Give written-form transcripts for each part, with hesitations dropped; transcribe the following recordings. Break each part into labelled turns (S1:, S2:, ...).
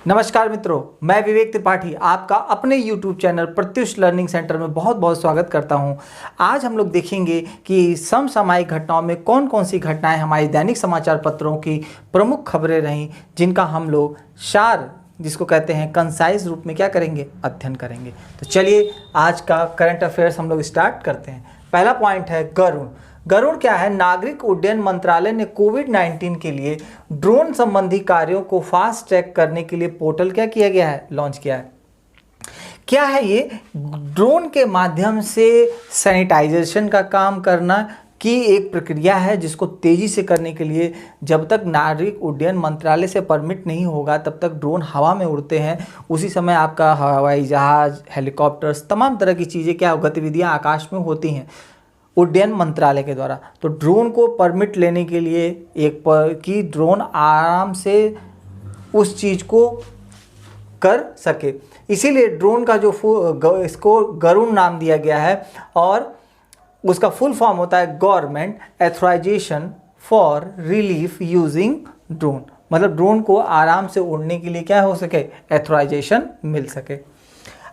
S1: नमस्कार मित्रों, मैं विवेक त्रिपाठी आपका अपने YouTube channel Pratyush learning centre में बहुत बहुत स्वागत करता हूं। आज हम लोग देखेंगे कि समसामयिक घटनाओं में कौन कौन सी घटनाएं हमारी दैनिक समाचार पत्रों की प्रमुख खबरें रहीं, जिनका हम लोग सार जिसको कहते हैं कंसाइज रूप में क्या करेंगे, अध्ययन करेंगे। तो चलिए आज का करंट अफेयर्स हम लोग स्टार्ट करते हैं। पहला पॉइंट है गरुड़। गरुड़ क्या है? नागरिक उड्डयन मंत्रालय ने कोविड-19 के लिए ड्रोन संबंधी कार्यों को फास्ट ट्रैक करने के लिए पोर्टल क्या किया गया है, लॉन्च किया है। क्या है ये? ड्रोन के माध्यम से सैनिटाइजेशन का काम करना की एक प्रक्रिया है, जिसको तेजी से करने के लिए जब तक नागरिक उड्डयन मंत्रालय से परमिट नहीं होगा तब तक ड्रोन हवा में उड़ते हैं। उसी समय आपका हवाई जहाज, हेलीकॉप्टर्स, तमाम तरह की चीज़ें क्या गतिविधियां आकाश में होती हैं उड्डयन मंत्रालय के द्वारा। तो ड्रोन को परमिट लेने के लिए कि ड्रोन आराम से उस चीज़ को कर सके, इसीलिए ड्रोन का जो इसको गरुड़ नाम दिया गया है और उसका फुल फॉर्म होता है government authorisation for relief using drone. मतलब ड्रोन को आराम से उड़ने के लिए क्या हो सके, एथोराइजेशन मिल सके।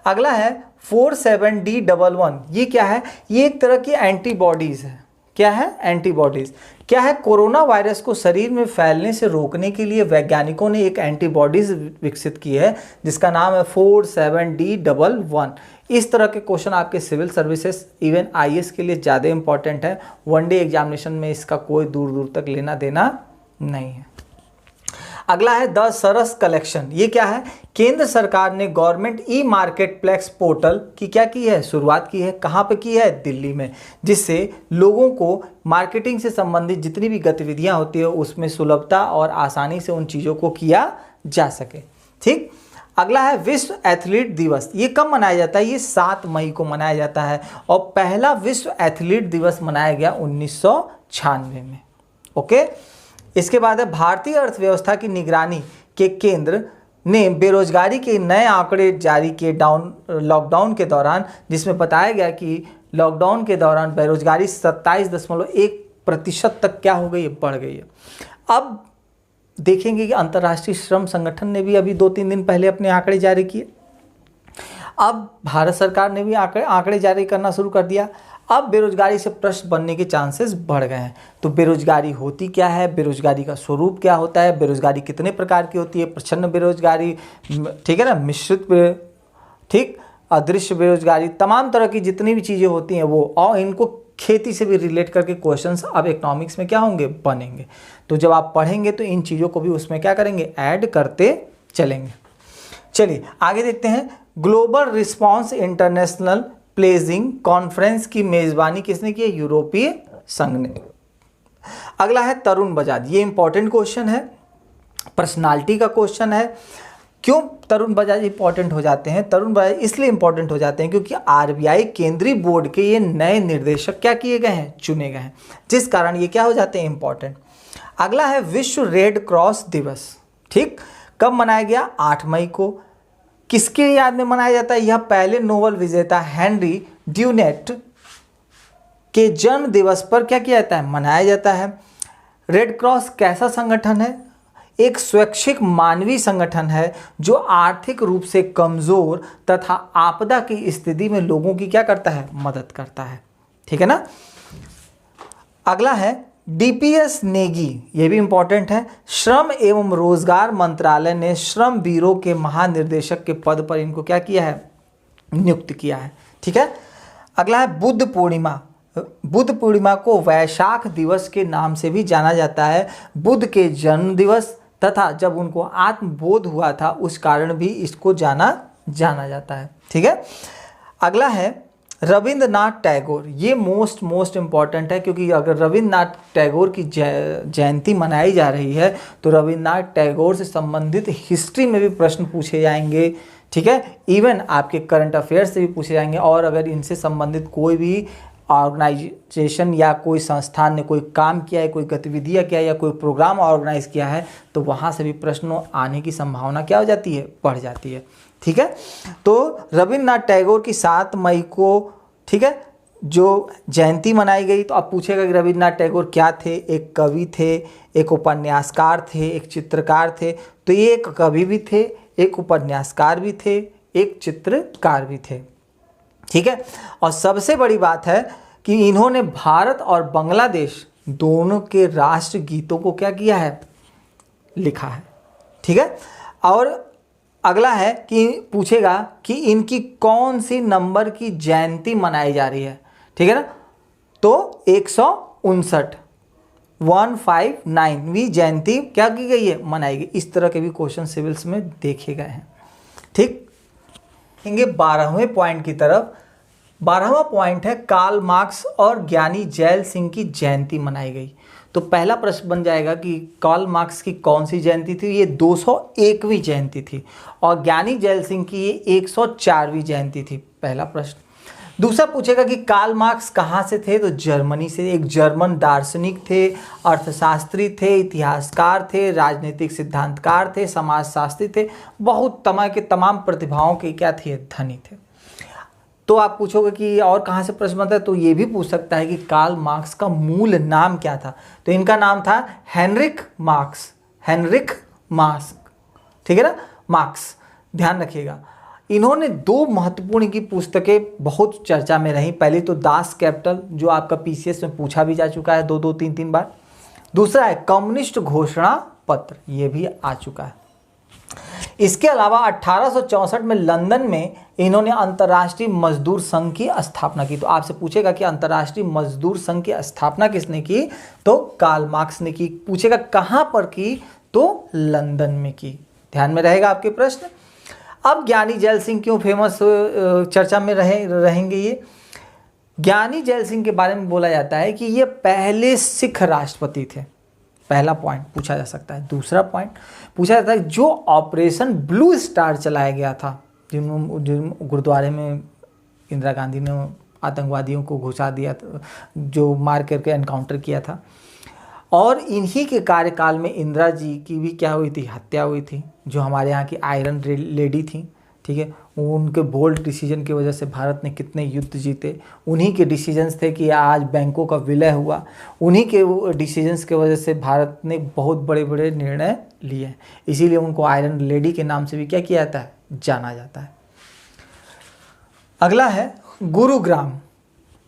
S1: अगला है 47D11। ये क्या है? ये एक तरह की एंटीबॉडीज़ है। क्या है? एंटीबॉडीज़। क्या है? कोरोना वायरस को शरीर में फैलने से रोकने के लिए वैज्ञानिकों ने एक एंटीबॉडीज़ विकसित की है जिसका नाम है 47D11। इस तरह के क्वेश्चन आपके सिविल सर्विसेज इवन IAS के लिए ज़्यादा इंपॉर्टेंट है। वनडे एग्जामिनेशन में इसका कोई दूर दूर तक लेना देना नहीं है। अगला है द सरस कलेक्शन। ये क्या है? केंद्र सरकार ने government e market place portal की क्या की है, शुरुआत की है। कहाँ पे की है? दिल्ली में, जिससे लोगों को मार्केटिंग से संबंधित जितनी भी गतिविधियां होती है उसमें सुलभता और आसानी से उन चीज़ों को किया जा सके। ठीक। अगला है विश्व एथलीट दिवस। ये कब मनाया जाता है? ये 7 मई को मनाया जाता है और पहला विश्व एथलीट दिवस मनाया गया 1996 में। ओके। इसके बाद है भारतीय अर्थव्यवस्था की निगरानी के केंद्र ने बेरोजगारी के नए आंकड़े जारी किए लॉकडाउन के दौरान, जिसमें बताया गया कि लॉकडाउन के दौरान बेरोजगारी 27.1% तक क्या हो गई है, बढ़ गई है। अब देखेंगे कि अंतर्राष्ट्रीय श्रम संगठन ने भी अभी 2-3 दिन पहले अपने आंकड़े जारी किए। अब भारत सरकार ने भी आंकड़े जारी करना शुरू कर दिया। अब बेरोजगारी से प्रश्न बनने के चांसेस बढ़ गए हैं। तो बेरोजगारी होती क्या है, बेरोजगारी का स्वरूप क्या होता है, बेरोजगारी कितने प्रकार की होती है, प्रच्छन्न बेरोजगारी, ठीक है ना, मिश्रित, ठीक, अदृश्य बेरोजगारी, तमाम तरह की जितनी भी चीज़ें होती हैं वो, और इनको खेती से भी रिलेट करके क्वेश्चंस अब इकोनॉमिक्स में क्या होंगे, बनेंगे। तो जब आप पढ़ेंगे तो इन चीज़ों को भी उसमें क्या करेंगे, ऐड करते चलेंगे। चलिए आगे देखते हैं। Global response international pledging conference की मेजबानी किसने की है? यूरोपीय संघ ने। अगला है तरुण बजाज। ये इंपॉर्टेंट क्वेश्चन है, पर्सनालिटी का क्वेश्चन है। क्यों तरुण बजाज इंपॉर्टेंट हो जाते हैं? तरुण बजाज इसलिए इंपॉर्टेंट हो जाते हैं क्योंकि RBI केंद्रीय बोर्ड के ये नए निर्देशक क्या किए गए हैं, चुने गए हैं, जिस कारण ये क्या हो जाते हैं, इंपॉर्टेंट। अगला है विश्व रेड क्रॉस दिवस। ठीक, कब मनाया गया? 8 मई को। किसके याद में मनाया जाता है? यह पहले नोबेल विजेता हेनरी ड्यूनेट के जन्म दिवस पर क्या किया जाता है, मनाया जाता है। रेड क्रॉस कैसा संगठन है? एक स्वैच्छिक मानवीय संगठन है जो आर्थिक रूप से कमजोर तथा आपदा की स्थिति में लोगों की क्या करता है, मदद करता है। ठीक है ना। अगला है DPS नेगी। ये भी इंपॉर्टेंट है। श्रम एवं रोजगार मंत्रालय ने श्रम ब्यूरो के महानिर्देशक के पद पर इनको क्या किया है, नियुक्त किया है। ठीक है। अगला है बुद्ध पूर्णिमा। बुद्ध पूर्णिमा को वैशाख दिवस के नाम से भी जाना जाता है। बुद्ध के जन्म दिवस तथा जब उनको आत्मबोध हुआ था उस कारण भी इसको जाना जाता है। ठीक है। अगला है रविंद्रनाथ टैगोर। ये मोस्ट इम्पॉर्टेंट है क्योंकि अगर रविंद्रनाथ टैगोर की जयंती मनाई जा रही है तो रविंद्रनाथ टैगोर से संबंधित हिस्ट्री में भी प्रश्न पूछे जाएंगे। ठीक है। इवन आपके करंट अफेयर्स से भी पूछे जाएंगे, और अगर इनसे संबंधित कोई भी ऑर्गेनाइजेशन या कोई संस्थान ने कोई काम किया है, कोई गतिविधियाँ किया है या कोई प्रोग्राम ऑर्गेनाइज किया है तो वहाँ से भी प्रश्न आने की संभावना क्या हो जाती है, बढ़ जाती है। ठीक है। तो रविंद्रनाथ टैगोर की 7 मई को, ठीक है, जो जयंती मनाई गई। तो अब पूछेगा कि रविंद्रनाथ टैगोर क्या थे? एक कवि थे, एक उपन्यासकार थे, एक चित्रकार थे। तो ये एक कवि भी थे, एक उपन्यासकार भी थे, एक चित्रकार भी थे। ठीक है, और सबसे बड़ी बात है कि इन्होंने भारत और बांग्लादेश दोनों के राष्ट्र गीतों को क्या किया है, लिखा है। ठीक है, और अगला है कि पूछेगा कि इनकी कौन सी नंबर की जयंती मनाई जा रही है। ठीक है ना, तो 159 159वीं जयंती क्या की गई है, मनाई गई। इस तरह के भी क्वेश्चन सिविल्स में देखे गए हैं। ठीक, देखेंगे 12वें पॉइंट की तरफ। 12वां पॉइंट है कार्ल मार्क्स और ज्ञानी जैल सिंह की जयंती मनाई गई। तो पहला प्रश्न बन जाएगा कि कार्ल मार्क्स की कौन सी जयंती थी, ये 201वीं जयंती थी, और ज्ञानी जैल सिंह की ये 104वीं जयंती थी। पहला प्रश्न। दूसरा पूछेगा कि कार्ल मार्क्स कहाँ से थे, तो जर्मनी से। एक जर्मन दार्शनिक थे, अर्थशास्त्री थे, इतिहासकार थे, राजनीतिक सिद्धांतकार थे, समाजशास्त्री थे, बहुत तमाम प्रतिभाओं के क्या थे, धनी थे। तो आप पूछोगे कि और कहाँ से प्रश्न बनता है, तो ये भी पूछ सकता है कि कार्ल मार्क्स का मूल नाम क्या था। तो इनका नाम था हेनरिक मार्क्स, हेनरिक मार्क्स। ठीक है ना, मार्क्स, ध्यान रखिएगा। इन्होंने दो महत्वपूर्ण की पुस्तकें बहुत चर्चा में रही। पहली तो दास कैपिटल, जो आपका पीसीएस में पूछा भी जा चुका है दो तीन बार। दूसरा है कम्युनिस्ट घोषणा पत्र, ये भी आ चुका है। इसके अलावा 1864 में लंदन में इन्होंने अंतर्राष्ट्रीय मजदूर संघ की स्थापना की। तो आपसे पूछेगा कि अंतर्राष्ट्रीय मजदूर संघ की स्थापना किसने की, तो कार्ल मार्क्स ने की। पूछेगा कहां पर की, तो लंदन में की। ध्यान में रहेगा आपके प्रश्न। अब ज्ञानी जैल सिंह क्यों फेमस चर्चा में रहेंगे ये। ज्ञानी जैल सिंह के बारे में बोला जाता है कि ये पहले सिख राष्ट्रपति थे। पहला पॉइंट पूछा जा सकता है। दूसरा पॉइंट पूछा जाता है जो ऑपरेशन ब्लू स्टार चलाया गया था, जिन गुरुद्वारे में इंदिरा गांधी ने आतंकवादियों को घुसा दिया, जो मार करके एनकाउंटर किया था, और इन्हीं के कार्यकाल में इंदिरा जी की भी क्या हुई थी, हत्या हुई थी, जो हमारे यहाँ की आयरन लेडी थी। ठीक है, उनके बोल्ड डिसीजन की वजह से भारत ने कितने युद्ध जीते। उन्हीं के डिसीजंस थे कि आज बैंकों का विलय हुआ। उन्हीं के डिसीजंस के वजह से भारत ने बहुत बड़े बड़े निर्णय लिए। इसीलिए उनको आयरन लेडी के नाम से भी क्या किया जाता है, जाना जाता है। अगला है गुरुग्राम।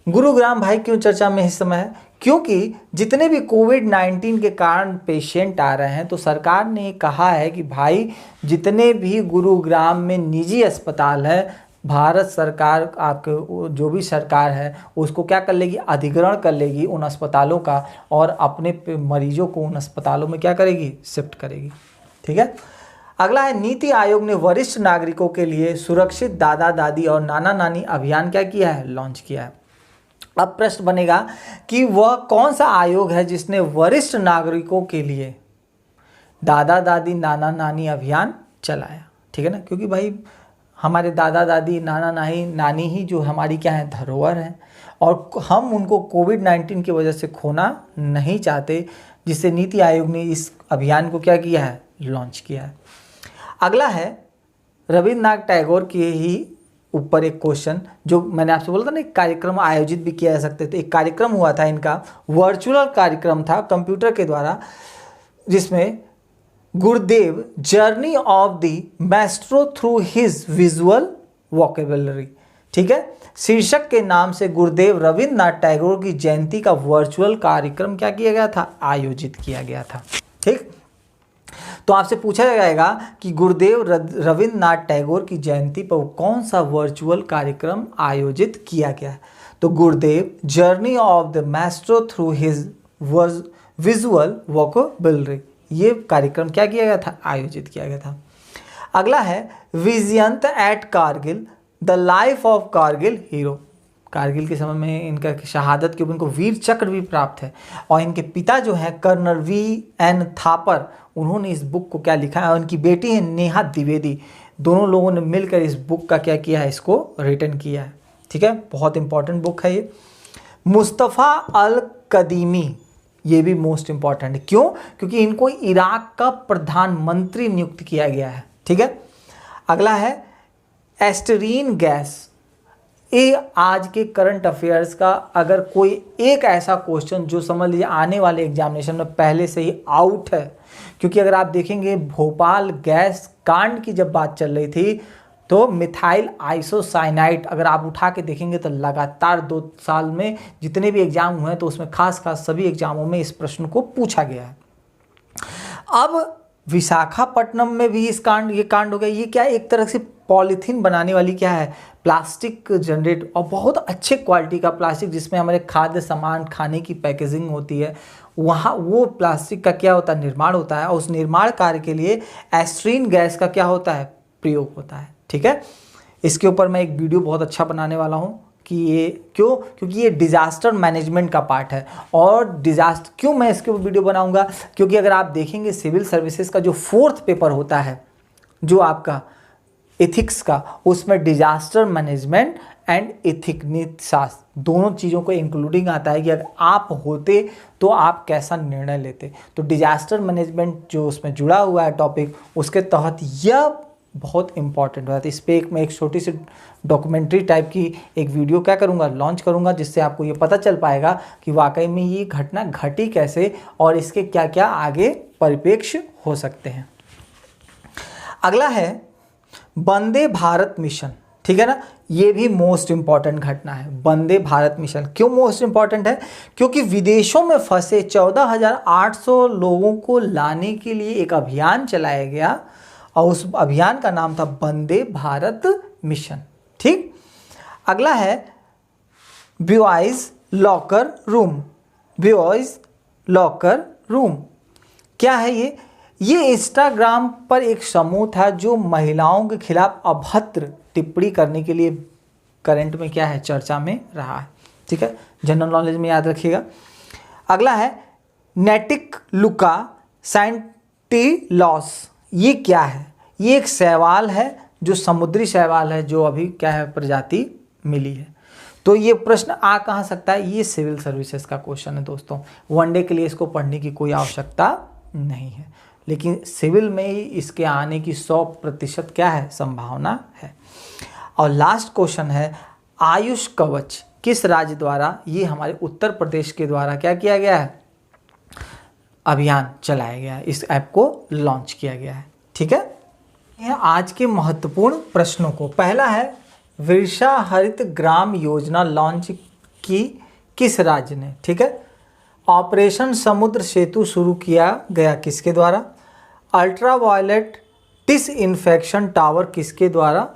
S1: गुरुग्राम भाई क्यों चर्चा में इस समय है, क्योंकि जितने भी कोविड-19 के कारण पेशेंट आ रहे हैं, तो सरकार ने कहा है कि भाई जितने भी गुरुग्राम में निजी अस्पताल है, भारत सरकार, आपके जो भी सरकार है उसको क्या कर लेगी, अधिग्रहण कर लेगी उन अस्पतालों का, और अपने मरीजों को उन अस्पतालों में क्या करेगी, शिफ्ट करेगी। ठीक है। अगला है नीति आयोग ने वरिष्ठ नागरिकों के लिए सुरक्षित दादा दादी और नाना नानी अभियान क्या किया है, लॉन्च किया है। अब प्रश्न बनेगा कि वह कौन सा आयोग है जिसने वरिष्ठ नागरिकों के लिए दादा दादी नाना नानी अभियान चलाया। ठीक है ना, क्योंकि भाई हमारे दादा दादी नाना नानी ही जो हमारी क्या है, धरोहर है, और हम उनको कोविड-19 की वजह से खोना नहीं चाहते, जिससे नीति आयोग ने इस अभियान को क्या किया है, लॉन्च किया है। अगला है रविन्द्रनाथ टैगोर के ही ऊपर एक क्वेश्चन, जो मैंने आपसे बोला था ना, एक कार्यक्रम आयोजित भी किया जा सकते थे। एक कार्यक्रम हुआ था इनका, वर्चुअल कार्यक्रम था कंप्यूटर के द्वारा, जिसमें गुरुदेव journey of the Maestro through his visual vocabulary, ठीक है, शीर्षक के नाम से गुरुदेव रविन्द्रनाथ टैगोर की जयंती का वर्चुअल कार्यक्रम क्या किया गया था, आयोजित किया गया था। ठीक, तो आपसे पूछा जाएगा कि गुरुदेव रविन्द्रनाथ टैगोर की जयंती पर कौन सा वर्चुअल कार्यक्रम आयोजित किया गया है, तो गुरुदेव journey of the Maestro through his visual vocabulary, ये कार्यक्रम क्या किया गया था, आयोजित किया गया था। अगला है Vijyant at Kargil, the life of Kargil hero. Kargil के समय में इनका शहादत के ऊपर इनको वीर चक्र भी प्राप्त है, और इनके पिता जो हैं कर्नल V.N. थापर, उन्होंने इस बुक को क्या लिखा है, और इनकी बेटी है नेहा द्विवेदी, दोनों लोगों ने मिलकर इस बुक का क्या किया है, इसको रिटर्न किया है। ठीक है, बहुत इंपॉर्टेंट बुक है ये। मुस्तफ़ा अल कदीमी, ये भी मोस्ट इंपॉर्टेंट है। क्यों, क्योंकि इनको इराक का प्रधानमंत्री नियुक्त किया गया है। ठीक है। अगला है एस्टरीन गैस। ये आज के करंट अफेयर्स का अगर कोई एक ऐसा क्वेश्चन जो समझ लीजिए आने वाले एग्जामिनेशन में पहले से ही आउट है, क्योंकि अगर आप देखेंगे भोपाल गैस कांड की जब बात चल रही थी तो मिथाइल आइसोसाइनाइड अगर आप उठा के देखेंगे तो लगातार 2 साल में जितने भी एग्जाम हुए हैं तो उसमें खास सभी एग्जामों में इस प्रश्न को पूछा गया है। अब विशाखापट्टनम में भी ये कांड हो गया। ये क्या एक तरह से पॉलीथीन बनाने वाली क्या है प्लास्टिक जनरेट, और बहुत अच्छे क्वालिटी का प्लास्टिक जिसमें हमारे खाद्य सामान खाने की पैकेजिंग होती है, वहाँ वो प्लास्टिक का क्या होता है निर्माण होता है, और उस निर्माण कार्य के लिए एस्ट्रीन गैस का क्या होता है प्रयोग होता है। ठीक है, इसके ऊपर मैं एक वीडियो बहुत अच्छा बनाने वाला हूँ कि ये क्योंकि ये डिज़ास्टर मैनेजमेंट का पार्ट है। और डिज़ास्टर क्यों मैं इसके ऊपर वीडियो बनाऊंगा, क्योंकि अगर आप देखेंगे सिविल सर्विसेज का जो 4th पेपर होता है जो आपका एथिक्स का, उसमें डिज़ास्टर मैनेजमेंट एंड एथिक नीति शास्त्र दोनों चीज़ों को इंक्लूडिंग आता है कि अगर आप होते तो आप कैसा निर्णय लेते। तो डिज़ास्टर मैनेजमेंट जो उसमें जुड़ा हुआ है टॉपिक, उसके तहत यह बहुत इंपॉर्टेंट हो जाता है। इस पर मैं एक छोटी सी डॉक्यूमेंट्री टाइप की एक वीडियो क्या करूँगा लॉन्च करूँगा, जिससे आपको ये पता चल पाएगा कि वाकई में ये घटना घटी कैसे और इसके क्या क्या आगे परिप्रेक्ष्य हो सकते हैं। अगला है वंदे भारत मिशन। ठीक है ना, ये भी मोस्ट इंपॉर्टेंट घटना है। वंदे भारत मिशन क्यों मोस्ट इंपॉर्टेंट है, क्योंकि विदेशों में फंसे 14,800 लोगों को लाने के लिए एक अभियान चलाया गया और उस अभियान का नाम था वंदे भारत मिशन। ठीक, अगला है boys locker room. Boys locker room क्या है ये इंस्टाग्राम पर एक समूह था जो महिलाओं के खिलाफ अभद्र टिप्पणी करने के लिए करंट में क्या है चर्चा में रहा है। ठीक है, जनरल नॉलेज में याद रखिएगा। अगला है नेटिक लुका सैंटिलॉस। ये क्या है, ये एक शैवाल है जो समुद्री शैवाल है जो अभी क्या है प्रजाति मिली है। तो ये प्रश्न आ कहाँ सकता है, ये सिविल सर्विसेज का क्वेश्चन है दोस्तों। वनडे के लिए इसको पढ़ने की कोई आवश्यकता नहीं है, लेकिन सिविल में ही इसके आने की 100% क्या है संभावना है। और लास्ट क्वेश्चन है आयुष कवच किस राज्य द्वारा, ये हमारे उत्तर प्रदेश के द्वारा क्या किया गया है अभियान चलाया गया है, इस ऐप को लॉन्च किया गया है। ठीक है, यह आज के महत्वपूर्ण प्रश्नों को, पहला है वर्षा हरित ग्राम योजना लॉन्च की किस राज्य ने। ठीक है, ऑपरेशन समुद्र सेतु शुरू किया गया किसके द्वारा, अल्ट्रा वायलेट डिसइंफेक्शन टावर किसके द्वारा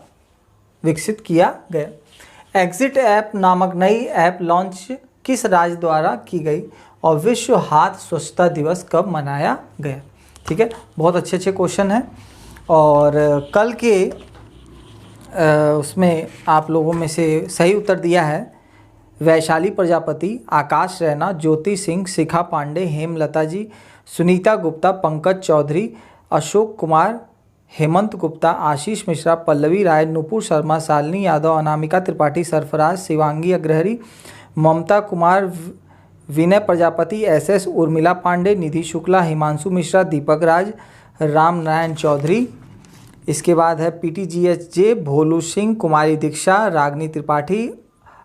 S1: विकसित किया गया, एग्जिट ऐप नामक नई ऐप लॉन्च किस राज्य द्वारा की गई, और विश्व हाथ स्वच्छता दिवस कब मनाया गया। ठीक है, बहुत अच्छे अच्छे क्वेश्चन हैं। और कल के उसमें आप लोगों में से सही उत्तर दिया है वैशाली प्रजापति, आकाश रैना, ज्योति सिंह, शिखा पांडे, हेमलता जी, सुनीता गुप्ता, पंकज चौधरी, अशोक कुमार, हेमंत गुप्ता, आशीष मिश्रा, पल्लवी राय, नुपुर शर्मा, शालिनी यादव, अनामिका त्रिपाठी, सरफराज, शिवांगी अग्रहरी, ममता कुमार, विनय प्रजापति, एसएस, उर्मिला पांडे, निधि शुक्ला, हिमांशु मिश्रा, दीपक राज, राम नारायण चौधरी। इसके बाद है PTGHJ, भोलू सिंह, कुमारी दीक्षा, रागनी त्रिपाठी,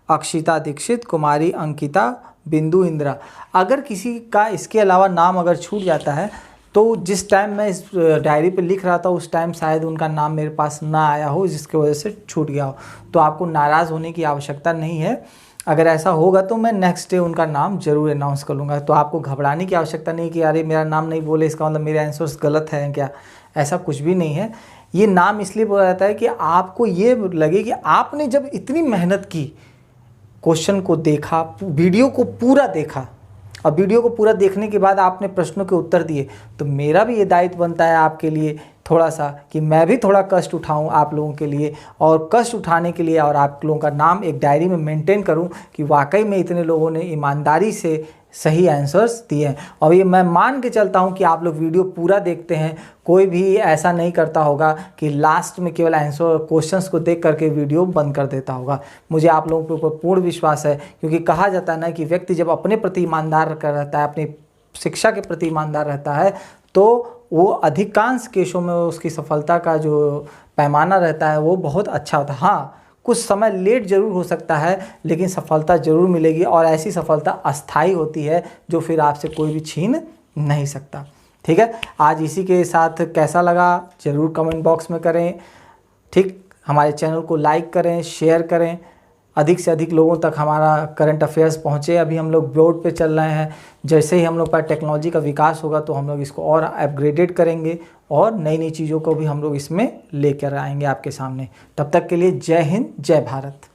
S1: अक्षिता दीक्षित, कुमारी अंकिता, बिंदु इंदिरा। अगर किसी का इसके अलावा नाम अगर छूट जाता है तो जिस टाइम मैं इस डायरी पे लिख रहा था उस टाइम शायद उनका नाम मेरे पास ना आया हो, जिसकी वजह से छूट गया हो, तो आपको नाराज़ होने की आवश्यकता नहीं है। अगर ऐसा होगा तो मैं नेक्स्ट डे उनका नाम जरूर अनाउंस कर लूँगा। तो आपको घबराने की आवश्यकता नहीं कि अरे मेरा नाम नहीं बोले इसका मतलब मेरे आंसर्स गलत हैं क्या, ऐसा कुछ भी नहीं है। ये नाम इसलिए बोला जाता है कि आपको ये लगे कि आपने जब इतनी मेहनत की, क्वेश्चन को देखा, वीडियो को पूरा देखा, और वीडियो को पूरा देखने के बाद आपने प्रश्नों के उत्तर दिए, तो मेरा भी ये दायित्व बनता है आपके लिए थोड़ा सा कि मैं भी थोड़ा कष्ट उठाऊं आप लोगों के लिए, और कष्ट उठाने के लिए और आप लोगों का नाम एक डायरी में मेंटेन करूं कि वाकई में इतने लोगों ने ईमानदारी से सही आंसर्स दिए हैं। और ये मैं मान के चलता हूं कि आप लोग वीडियो पूरा देखते हैं, कोई भी ऐसा नहीं करता होगा कि लास्ट में केवल आंसर क्वेश्चंस को देख करके वीडियो बंद कर देता होगा। मुझे आप लोगों के ऊपर पूर्ण विश्वास है, क्योंकि कहा जाता है ना कि व्यक्ति जब अपने प्रति ईमानदार रहता है, अपनी शिक्षा के प्रति ईमानदार रहता है, तो वो अधिकांश केसों में उसकी सफलता का जो पैमाना रहता है वो बहुत अच्छा होता है। हाँ, कुछ समय लेट जरूर हो सकता है, लेकिन सफलता जरूर मिलेगी, और ऐसी सफलता अस्थाई होती है जो फिर आपसे कोई भी छीन नहीं सकता। ठीक है, आज इसी के साथ कैसा लगा ज़रूर कमेंट बॉक्स में करें। ठीक, हमारे चैनल को लाइक करें, शेयर करें, अधिक से अधिक लोगों तक हमारा करंट अफेयर्स पहुँचे। अभी हम लोग बोर्ड पे चल रहे हैं, जैसे ही हम लोग पर टेक्नोलॉजी का विकास होगा तो हम लोग इसको और अपग्रेडेड करेंगे और नई नई चीज़ों को भी हम लोग इसमें लेकर आएंगे आपके सामने। तब तक के लिए जय हिंद, जय भारत।